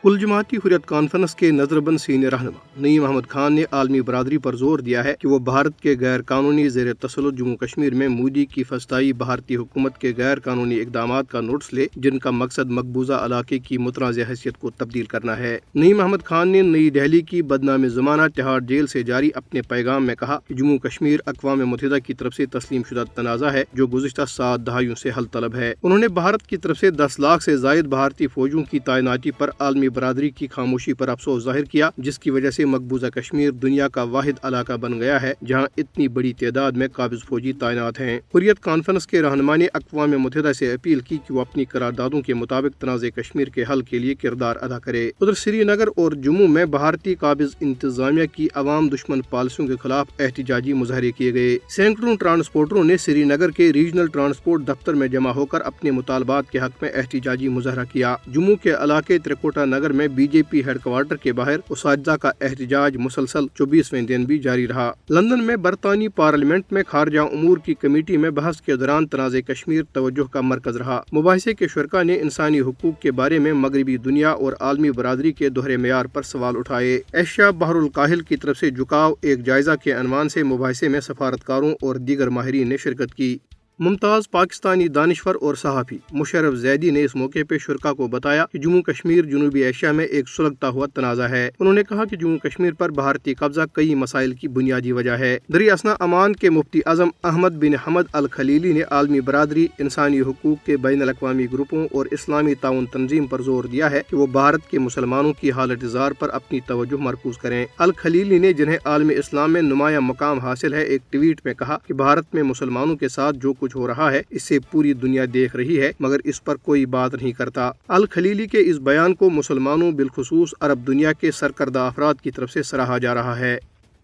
کل جماعتی حریت کانفرنس کے نظربند سینئر رہنما نعیم احمد خان نے عالمی برادری پر زور دیا ہے کہ وہ بھارت کے غیر قانونی زیر تسلط جموں کشمیر میں مودی کی فسطائی بھارتی حکومت کے غیر قانونی اقدامات کا نوٹس لے، جن کا مقصد مقبوضہ علاقے کی متنازع حیثیت کو تبدیل کرنا ہے۔ نعیم احمد خان نے نئی دہلی کی بدنام زمانہ تہاڑ جیل سے جاری اپنے پیغام میں کہا کہ جموں کشمیر اقوام متحدہ کی طرف سے تسلیم شدہ تنازع ہے جو گزشتہ 7 دہائیوں سے حل طلب ہے۔ انہوں نے بھارت کی طرف سے 10 لاکھ سے زائد بھارتی فوجیوں کی تعیناتی پر عالمی برادری کی خاموشی پر افسوس ظاہر کیا، جس کی وجہ سے مقبوضہ کشمیر دنیا کا واحد علاقہ بن گیا ہے جہاں اتنی بڑی تعداد میں قابض فوجی تعینات ہیں۔ حریت کانفرنس کے رہنما نے اقوام متحدہ سے اپیل کی کہ وہ اپنی قراردادوں کے مطابق تنازع کشمیر کے حل کے لیے کردار ادا کرے۔ ادھر سری نگر اور جموں میں بھارتی قابض انتظامیہ کی عوام دشمن پالیسیوں کے خلاف احتجاجی مظاہرے کیے گئے۔ سینکڑوں ٹرانسپورٹروں نے سری نگر کے ریجنل ٹرانسپورٹ دفتر میں جمع ہو کر اپنے مطالبات کے حق میں احتجاجی مظاہرہ کیا۔ جموں کے علاقے تریکوٹا نگر میں B J P headquarter کے باہر اساتذہ کا احتجاج مسلسل 24ویں دن بھی جاری رہا۔ لندن میں برطانوی پارلیمنٹ میں خارجہ امور کی کمیٹی میں بحث کے دوران تنازع کشمیر توجہ کا مرکز رہا۔ مباحثے کے شرکاء نے انسانی حقوق کے بارے میں مغربی دنیا اور عالمی برادری کے دوہرے معیار پر سوال اٹھائے۔ ایشیا بحر الکاہل کی طرف سے جھکاؤ ایک جائزہ کے عنوان سے مباحثے میں سفارتکاروں اور دیگر ماہرین نے شرکت کی۔ ممتاز پاکستانی دانشور اور صحافی مشرف زیدی نے اس موقع پہ شرکاء کو بتایا کہ جموں کشمیر جنوبی ایشیا میں ایک سلگتا ہوا تنازع ہے۔ انہوں نے کہا کہ جموں کشمیر پر بھارتی قبضہ کئی مسائل کی بنیادی وجہ ہے۔ دریں اثنا عمان کے مفتی اعظم احمد بن حمد الخلیلی نے عالمی برادری، انسانی حقوق کے بین الاقوامی گروپوں اور اسلامی تعاون تنظیم پر زور دیا ہے کہ وہ بھارت کے مسلمانوں کی حالت زار پر اپنی توجہ مرکوز کریں۔ الخلیلی نے، جنہیں عالم اسلام میں نمایاں مقام حاصل ہے، ایک ٹویٹ میں کہا کہ بھارت میں مسلمانوں کے ساتھ جو کچھ ہو رہا ہے اسے پوری دنیا دیکھ رہی ہے مگر اس پر کوئی بات نہیں کرتا۔ الخلیلی کے اس بیان کو مسلمانوں بالخصوص عرب دنیا کے سرکردہ افراد کی طرف سے سراہا جا رہا ہے۔